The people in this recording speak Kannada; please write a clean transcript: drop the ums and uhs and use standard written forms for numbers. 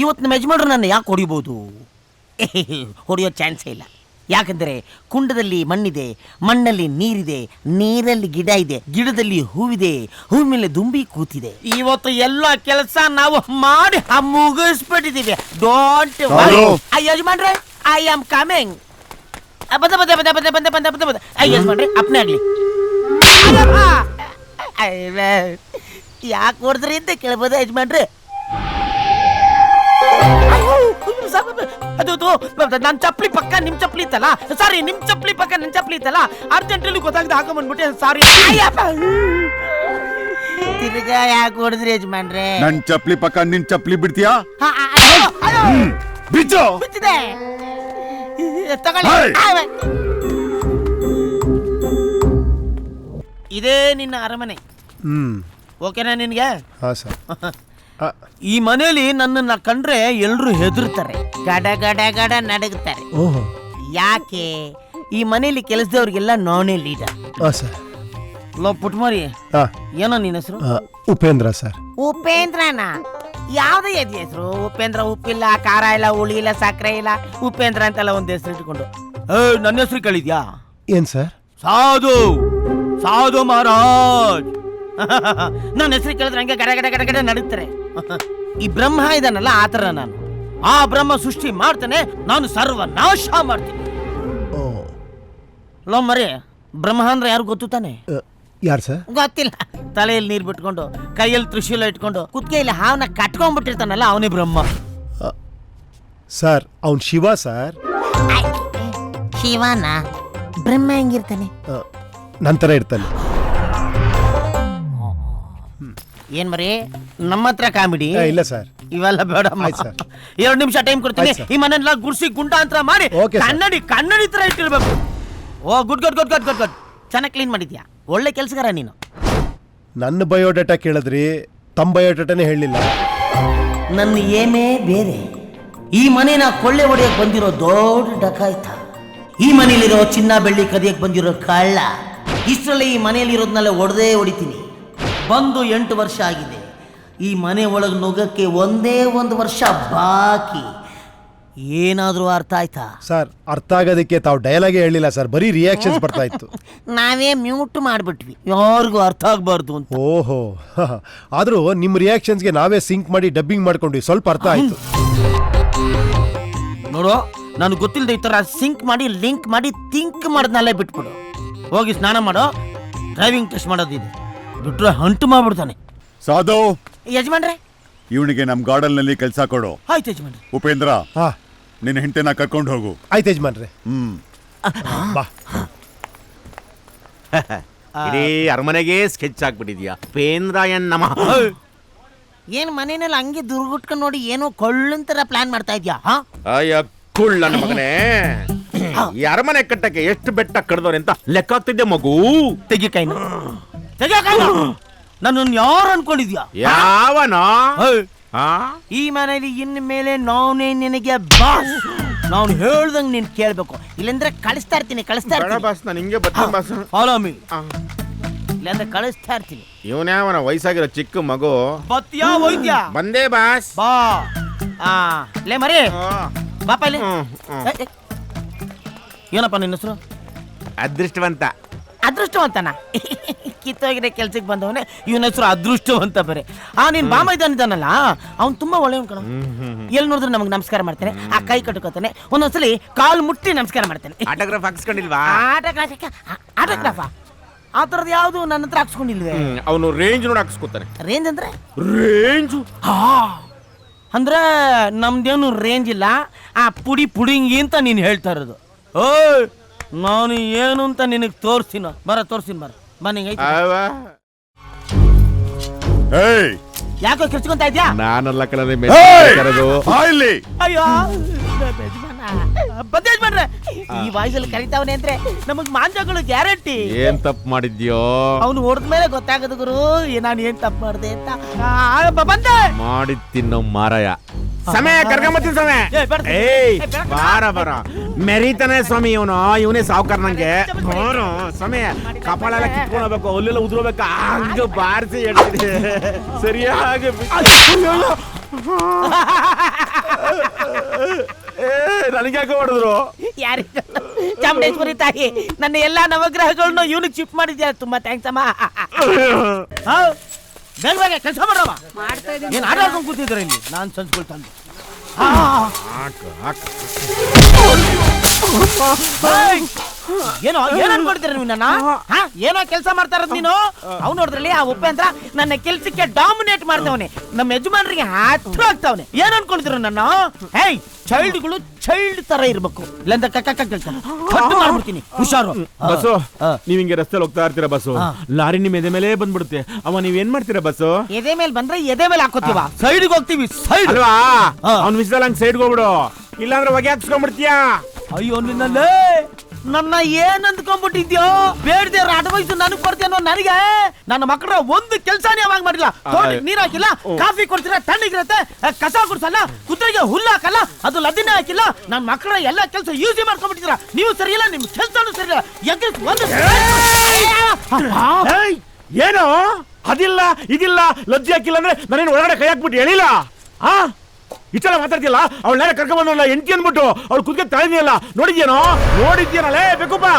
ಇವತ್ತು ನಮ್ಮ ಯಜಮಾನ್ರು ನನ್ನ ಯಾಕೆ ಹೊಡಿಬೋದು? ಹೊಡೆಯೋ ಚಾನ್ಸೇ ಇಲ್ಲ. ಯಾಕಂದರೆ ಕುಂಡದಲ್ಲಿ ಮಣ್ಣಿದೆ, ಮಣ್ಣಲ್ಲಿ ನೀರಿದೆ, ನೀರಲ್ಲಿ ಗಿಡ ಇದೆ, ಗಿಡದಲ್ಲಿ ಹೂವಿದೆ, ಹೂವಿನ ಮೇಲೆ ದುಂಬಿ ಕೂತಿದೆ. ಇವತ್ತು ಎಲ್ಲ ಕೆಲಸ ನಾವು ಮಾಡಿ ಮುಗಿಸ್ಬಿಟ್ಟಿದ್ದೀವಿ. Don't worry. ಯಜಮಾನ್ರೆ, ಐ ಆಮ್ ಕಮಿಂಗ್. ಬಂದ ಬಂದ ಬಂದ ಬಂದ ಬಂದ ಬಂದ ಬಂದ ಬಂದ. ಯಜಮಾನ್ರೆ, ಅಪ್ನೇ ಆಗಲಿ. ಯಾಕೆ ಹೊಡೆದ್ರಿ ಅಂತ ಕೇಳ್ಬೋದ ಯಜಮಾನ್ರೆ? ಅದು ನನ್ನ ಚಪ್ಪಲಿ ಪಕ್ಕ ನಿಮ್ ಚಪ್ಪಲಿ ಇತ್ತಲ್ಲ, ಸಾರಿ ನಿಮ್ ಚಪ್ಪಲಿ ಪಕ್ಕ ನನ್ನ ಚಪ್ಪಲಿ ಇತ್ತಲ್ಲ, ಅರ್ಜೆಂಟಲ್ಲಿ ಗೊತ್ತಾಗದೆ ಹಾಕೊಂಡ್ಬಂದ್ಬಿಟ್ಟೆ, ಸಾರಿ. ತಿರ್ಗಾ ಯಾಕೆ ಹೊಡೆದ್ರಿ ಯಜಮಾನ್ರೆ? ನನ್ ಚಪ್ಪಲಿ ಪಕ್ಕ ನಿನ್ ಚಪ್ಪಲಿ ಬಿಡ್ತೀಯಾ? ಬಿಟ್ಟಿದೆ, ತಗೊಳ್ಳಿ. ಇದೇ ನಿನ್ನ ಅರಮನೆ. ಓಕೆನಾ ನಿನ್ಗೆ? ಈ ಮನೇಲಿ ನನ್ನನ್ನ ಕಂಡ್ರೆ ಎಲ್ರು ಹೆದರ್ತಾರೆ, ಗಡ ಗಡ ಗಡ ನಡಗುತ್ತಾರೆ. ಯಾಕೆ? ಈ ಮನೇಲಿ ಕೆಲಸದವ್ರಿಗೆಲ್ಲ ನಾನೇ ಲೀಡರ್. ಲೋ ಪುಟ್ಮಾರಿ, ಏನೋ ನಿನ್ನ ಹೆಸರು? ಉಪೇಂದ್ರ ಸರ್. ಉಪೇಂದ್ರನಾ? ಯಾವ್ದೇ ಹೆಸರು? ಉಪೇಂದ್ರ ಉಪ್ಪಿಲ್ಲ, ಖಾರ ಇಲ್ಲ, ಹುಳಿ ಇಲ್ಲ, ಸಕ್ಕರೆ ಇಲ್ಲ, ಉಪೇಂದ್ರ ಅಂತೆಲ್ಲ ಒಂದ್ ಹೆಸರು ಇಟ್ಕೊಂಡು ನನ್ನ ಹೆಸರು ಕೇಳಿದ್ಯಾ? ಏನ್ ಸರ್? ಸಾಧು, ಸಾಧು ಮಹಾರಾಜ್. ನನ್ನ ಹೆಸರು ಕೇಳಿದ್ರೆ ಹಂಗೆ ಗಡ ಗಡ ಗಡ ಗಡ ನಡುತ್ತಾರೆ. ಈ ಬ್ರಹ್ಮ ಇದಾನಲ್ಲ, ಆತರ ನಾನು. ಆ ಬ್ರಹ್ಮ ಸೃಷ್ಟಿ ಮಾಡ್ತಾನೆ, ನಾನು ಸರ್ವನಾಶ ಮಾಡ್ತೀನಿ. ಲೋ ಮರಿ, ಬ್ರಹ್ಮ ಅಂದ್ರೆ ಯಾರು ಗೊತ್ತು ತಾನೆ? ಯಾರು ಸರ್? ಗೊತ್ತಿಲ್ಲ. ತಲೆಯಲ್ಲಿ ನೀರು ಬಿಟ್ಕೊಂಡು, ಕೈಯಲ್ಲಿ ತ್ರಿಶೂಲ ಇಟ್ಕೊಂಡು, ಕುತ್ತಿಗೆಯಲ್ಲಿ ಹಾವನ್ನ ಕಟ್ಕೊಂಡ್ಬಿಟ್ಟಿರ್ತಾನಲ್ಲ, ಅವನೇ ಬ್ರಹ್ಮ. ಸರ್, ಅವನ್ ಶಿವ ಸರ್. ಶಿವನ? ಬ್ರಹ್ಮ ಹೆಂಗಿರ್ತಾನೆ? ನಂತರ ಇರ್ತಾನೆ. ಏನ್ ಮರಿ, ನಮ್ಮ ಹತ್ರ ಕಾಮಿಡಿ ಇಲ್ಲ ಸರ್, ಇವೆಲ್ಲ ಬೇಡ. 2 ನಿಮಿಷ ಟೈಮ್ ಕೊಡ್ತೀನಿ. ಈ ಮನೆಲ್ಲ ಗುಡ್ಸಿ ಗುಂಡಾಂತರ ಮಾಡಿ ಕನ್ನಡಿ ತರ ಇಟ್ಟಿರ್ಬೇಕು. Oh good good good good good good. ಚೆನ್ನಾಗಿ ಕ್ಲೀನ್ ಮಾಡಿದ್ಯಾ, ಒಳ್ಳೆ ಕೆಲ್ಸಗಾರ ನೀನು. ನನ್ನ ಬಯೋಡಾಟಾ ಕೇಳಿದ್ರಿ, ತಮ್ಮ ಬಯೋಡಾಟಾನೇ ಹೇಳಿಲ್ಲ. ನನ್ನ ಏಮೇ ಬೇರೆ. ಈ ಮನೇನ ಕೊಳ್ಳೆ ಹೊಡೆಯಕ್ ಬಂದಿರೋ ದೊಡ್ಡ ಡಕಾಯ್ತ. ಈ ಮನೇಲಿರೋ ಚಿನ್ನ ಬೆಳ್ಳಿ ಕದಿಯಕ್ ಬಂದಿರೋ ಕಳ್ಳ. ಇಷ್ಟರಲ್ಲಿ ಈ ಮನೆಯಲ್ಲಿರೋದ್ನೆಲ್ಲ ಹೊಡಿತೀನಿ. ಬಂದು 8 ವರ್ಷ ಆಗಿದೆ. ಈ ಮನೆ ಒಳಗೆ ನುಗ್ಗಕ್ಕೆ ಒಂದೇ 1 ವರ್ಷ ಬಾಕಿ. ಏನಾದ್ರೂ ಅರ್ಥ ಆಯ್ತಾ? ಸರ್, ಅರ್ಥ ಆಗೋದಕ್ಕೆ ತಾವು ಡೈಲಾಗೇ ಹೇಳಿಲ್ಲ ಸರ್, ಬರೀ ರಿಯಾಕ್ಷನ್ಸ್ ಬರ್ತಾ ಇತ್ತು. ನಾವೇ ಮ್ಯೂಟ್ ಮಾಡ್ಬಿಟ್ವಿ, ಯಾರಿಗೂ ಅರ್ಥ ಆಗ್ಬಾರ್ದು ಅಂತ. ಓಹೋ, ಆದ್ರೂ ನಿಮ್ಮ ರಿಯಾಕ್ಷನ್ಸ್ಗೆ ನಾವೇ ಸಿಂಕ್ ಮಾಡಿ ಡಬ್ಬಿಂಗ್ ಮಾಡ್ಕೊಂಡ್ವಿ, ಸ್ವಲ್ಪ ಅರ್ಥ ಆಯ್ತು. ನೋಡು, ನಾನು ಗೊತ್ತಿಲ್ಲದೆ ಈ ತರ ಸಿಂಕ್ ಮಾಡಿ ಲಿಂಕ್ ಮಾಡಿ ಥಿಂಕ್ ಮಾಡೋದ್ನಲ್ಲೇ ಬಿಟ್ಬಿಡು. ಹೋಗಿ ಸ್ನಾನ ಮಾಡೋ, ಡ್ರೈವಿಂಗ್ ಟೆಸ್ಟ್ ಮಾಡೋದಿದೆ, ಬಿಟ್ರೆ ಹಂಟು ಮಾಡ್ಬಿಡ್ತಾನೆ. ಸಾಧು ಯಜಮಾನ್ರೆ, ಇವನಿಗೆ ನಮ್ ಗಾರ್ಡನ್ ನಲ್ಲಿ ಕೆಲಸ ಕೊಡು. ಆಯ್ತು ಯಜಮಾನ್ರೆ. ಉಪೇಂದ್ರ, ನಿನ್ನ ಹೆಂಡತಿನ ಕರ್ಕೊಂಡು ಹೋಗು. ಆಯ್ತು ಯಜಮಾನ್ರೆ. ಬಾ. ಇಡೀ ಅರಮನೆಗೆ ಸ್ಕೆಚ್ ಆಗ್ಬಿಟ್ಟಿದ್ಯಾ ಉಪೇಂದ್ರ ನಮಃ. ಏನ್ ಮನೆಯಲ್ಲಿ ಹಂಗೆ ದುರ್ಗುಟ್ಕೊಂಡು ನೋಡಿ ಏನೋ ಕೊಳ್ಳಂತರ ಪ್ಲಾನ್ ಮಾಡ್ತಾ ಇದ್ಯಾ? ಅಯ್ಯ ಕುಳ್ಳ ಮಗನೇ, ಈ ಅರಮನೆ ಕಟ್ಟಕ್ಕೆ ಎಷ್ಟು ಬೆಟ್ಟ ಕಡ್ದವ್ರೆ ಅಂತ ಲೆಕ್ಕ ಆಗ್ತಿದ್ದೆ ಮಗು. ತೆಗಿಕೈನ ನನ್ನ ಯಾರು ಅನ್ಕೊಂಡಿದ್ಯಾ? ಯಾವನ? ಈ ಮನೇಲಿ ಇನ್ ಮೇಲೆ ನಾನೇ ನಿನಗೆ ಬಾಸ್. ನಾನು ಹೇಳ್ದಂಗ್ ನೀನ್ ಕೇಳ್ಬೇಕು, ಇಲ್ಲಂದ್ರೆ ಕಳಿಸ್ತಾ ಇರ್ತೀನಿ. ಫಾಲೋ ಮೀ, ಇಲ್ಲಾಂದ್ರೆ ಕಳಿಸ್ತಾ ಇರ್ತೀನಿ. ಇವನ್ಯಾವನ ವಯಸ್ಸಾಗಿರೋ ಚಿಕ್ಕ ಮಗು. ಬತ್ಯಾ ವೈದ್ಯ? ಬಂದೇ ಬಾಸ್. ಬಾ. ಲೇ ಮರಿ, ಬಾಪ ಇಲ್ಲಿ. ಏನಪ್ಪ ನಿನ್ನ ಹೆಸರು? ಅದೃಷ್ಟವಂತ. ಅದೃಷ್ಟವಂತನ? ಕಿತ್ತೋಗಿರೋ ಕೆಲ್ಸಕ್ಕೆ ಬಂದವನೇ ಇವನ ಹೆಸರು ಅದೃಷ್ಟವಂತ ಬೇರೆ. ನೀನ್ ಬಾಮ ಇದ್ದಾನಲ್ಲ, ಅವ್ನು ತುಂಬಾ ಒಳ್ಳೆಯವನ್ ಕಣ. ಎಲ್ಲಿ ನೋಡಿದ್ರೆ ನಮಗ್ ನಮಸ್ಕಾರ ಮಾಡ್ತಾನೆ, ಆ ಕೈ ಕಟ್ಕೋತಾನೆ, ಒಂದೊಂದ್ಸಲಿ ಕಾಲ್ ಮುಟ್ಟಿ ನಮಸ್ಕಾರ ಮಾಡ್ತಾನೆ. ಆಟೋಗ್ರಾಫ್ ಹಾಕ್ಸ್ಕೊಂಡಿಲ್ವಾ? ಆಟೋಗ್ರಾಫ ಆ ತರದ್ ಯಾವ್ದು ನನ್ನ ಹತ್ರ ಹಾಕ್ಸ್ಕೊಂಡಿಲ್ವೇ? ಅವನು ರೇಂಜ್ ನೋಡಿ ಹಾಕ್ಸ್ಕೊತಾನೆ. ರೇಂಜ್ ಅಂದ್ರೆ? ರೇಂಜ್ ಅಂದ್ರೆ ನಮ್ದೇನು ರೇಂಜ್ ಇಲ್ಲ, ಆ ಪುಡಿಂಗಿ ಅಂತ ನೀನ್ ಹೇಳ್ತಾ ಇರೋದು. ಓ, ನಾನು ಏನು ಅಂತ ನಿನಗೆ ತೋರಿಸ್ತೀನ. ತೋರಿಸ್ತೀನಿ ಬನ್ನಿ. ಯಾಕೋ ಕಿರ್ಚ್ಕೊಂತ ಇದ್ಯಾ? ನಾನಲ್ಲ ಕಲರೆ. ಅಯ್ಯೋ ಬನ್ರೆ, ಈ ವಾಯ್ಸಲ್ಲಿ ಕರಿತಾವನೆ ಅಂದ್ರೆ ನಮಗ್ ಮಾಂಜಗಳು ಗ್ಯಾರಂಟಿ. ಏನ್ ತಪ್ಪು ಮಾಡಿದ್ಯೋ? ಅವನು ಹೊಡೆದ ಮೇಲೆ ಗೊತ್ತಾಗದು ಗುರು, ನಾನು ಏನ್ ತಪ್ಪು ಮಾಡಿದೆ ಅಂತ. ಬಂದೆ ಮಾಡಿ ತಿನ್ನೋ ಮಾರಾಯ. ಸಮಯ ಕರ್ಕೊಂಬತ್ತೀನಿ ಸಮಯ ಏ, ಬೇಡ. ಏಯ್ ಏ, ಬೇಡ. ಬಾರ ಬಾರ ಮೆರಿತಾನೆ ಸ್ವಾಮಿ ಇವನೇ ಸಾವುಕಾರ ನಂಗೆ ಬಾರೋ ಸಮಯ ಕಪಾಳ ಎಲ್ಲ ಕಿತ್ಕೊಂಡು ಹೋಗ್ಬೇಕು ಅಲ್ಲೆಲ್ಲ ಉದ್ರೋಬೇಕು ಹಂಗ ಬಾರಿಸಿ ಹೇಳ್ತೀನಿ ಸರಿಯಾಗಿ ನನಗೆ ಯಾಕೆ ಹೊಡೆದ್ರು ಯಾರಿಗೆ ಚಾಮುಂಡೇಶ್ವರಿ ತಾಯಿ ನನ್ನ ಎಲ್ಲಾ ನವಗ್ರಹಗಳನ್ನು ಇವನಿಗೆ ಶಿಫ್ಟ್ ಮಾಡಿದ್ಯಾ ತುಂಬಾ ಥ್ಯಾಂಕ್ಸ್ ಅಮ್ಮ ಬೇಗ ಕೆಲಸ ಮಾಡವ ಏನ್ ಆಟ ಆಡ್ಕೊಂಡು ಕೂತಿದ್ರ ಇಲ್ಲಿ ನಾನ್ ಸಂಸ್ಕೊಳ್ತಾನೆ ಏನೋ ಏನ್ ಅನ್ಕೊಳ್ತೀರ ನೀವು ನನ್ನ ಏನೋ ಕೆಲಸ ಮಾಡ್ತಾ ಇರೋದು ನೀನು ಅವ್ನು ನೋಡಿದ್ರಲ್ಲಿ ಆ ಉಪೇಂದ್ರ ನನ್ನ ಕೆಲ್ಸಕ್ಕೆ ಡಾಮಿನೇಟ್ ಮಾಡ್ತಾವನೆ ನಮ್ಮ ಯಜಮಾನರಿಗೆ ಹತ್ರ ಆಗ್ತಾವನೆ ಏನ್ ಅನ್ಕೊಳ್ತೀರ ನನ್ನ ಹೇಯ್ ಚೈಲ್ಡ್ಗಳು ಚೈಲ್ಡ್ ತರ ಇರ್ಬೇಕು ಇಲ್ಲಂದ ಕಟ್ಟು ಮಾಡ್ಬಿಡ್ತೀನಿ ಹುಷಾರು ಬಸ್ಸು ನೀವ್ ಹಿಂಗೆ ರಸ್ತೆಲಿ ಹೋಗ್ತಾ ಇರ್ತೀರಾ ಬಸ್ಸು ಲಾರಿ ನಿಮ್ ಎದೆ ಮೇಲೆ ಬಂದ್ಬಿಡುತ್ತೆ ಅವ ನೀವ್ ಏನ್ ಮಾಡ್ತೀರಾ ಬಸ್ಸು ಎದೆ ಮೇಲೆ ಬಂದ್ರೆ ಎದೆ ಮೇಲೆ ಹಾಕೋತೀವ ಸೈಡ್ಗೆ ಹೋಗ್ತೀವಿ ಸೈಡ್ ಅಲ್ವಾ ಅವ್ನ ವಿಷಯದಲ್ಲಿ ಹಂಗ್ ಸೈಡ್ಗೆ ಹೋಗ್ಬಿಡು ಇಲ್ಲಾಂದ್ರೆ ಹೊಗೆ ಹಾಕ್ಸ್ಕೊಂಡ್ಬಿಡ್ತೀಯಾ ಅಯ್ಯೋ ನಿನ್ನಲ್ಲೇ ನನ್ನ ಏನ್ ಅಂದ್ಕೊಂಡ್ಬಿಟ್ಟಿದ್ಯೋ ಬೇಡದೇವ್ರ ಅಡ್ವೈಸ್ ನನಗ್ ಕೊಡ್ತೇನೋ ನನಗೆ ನನ್ನ ಮಕ್ಕಳ ಒಂದು ಕೆಲ್ಸಾನೇ ಅವಾಗ ಮಾಡಿಲ್ಲ ತೋಟಕ್ಕೆ ನೀರ್ ಹಾಕಿಲ್ಲ ಕಾಫಿ ಕೊಡ್ತೀರ ತಣ್ಣಗಿರತ್ತೆ ಕಸ ಗುಡ್ಸಲ್ಲ ಕುದುರೆಗೆ ಹುಲ್ಲು ಹಾಕಲ್ಲ ಅದು ಲದ್ದಿನೇ ಹಾಕಿಲ್ಲ ನನ್ನ ಮಕ್ಕಳ ಎಲ್ಲ ಕೆಲಸ ಯೂಸ್ ಮಾಡ್ಕೊಂಡ್ಬಿಟ್ಟಿದ್ರ ನೀವು ಸರಿ ಇಲ್ಲ ನಿಮ್ ಕೆಲ್ಸನೂ ಸರಿ ಇಲ್ಲ ಎಗ್ರಿಸ್ ಒಂದು ಏನು ಅದಿಲ್ಲ ಇದಿಲ್ಲ ಲಜ್ಜೆ ಹಾಕಿಲ್ಲ ಅಂದ್ರೆ ನಾನೇನು ಒಳಗಡೆ ಕೈ ಹಾಕ್ಬಿಟ್ಟು ಹೇಳಿಲ್ಲ ಆ ಇಷ್ಟೆಲ್ಲ ಮಾತಾಡ್ತಿಲ್ಲ ಅವಳ ಕರ್ಕೊಂಡ್ ಬಂದಲ್ಲ ಎಂಟಿ ಅನ್ಬಿಟ್ಟು ಅವ್ಳು ಕುದ್ಕೆ ತಾಳಿದ್ಯಲ್ಲ ನೋಡಿದ್ಯೇನೋ ನೋಡಿದ್ಯೇನಲ್ಲೇ ಬೇಕಪ್ಪ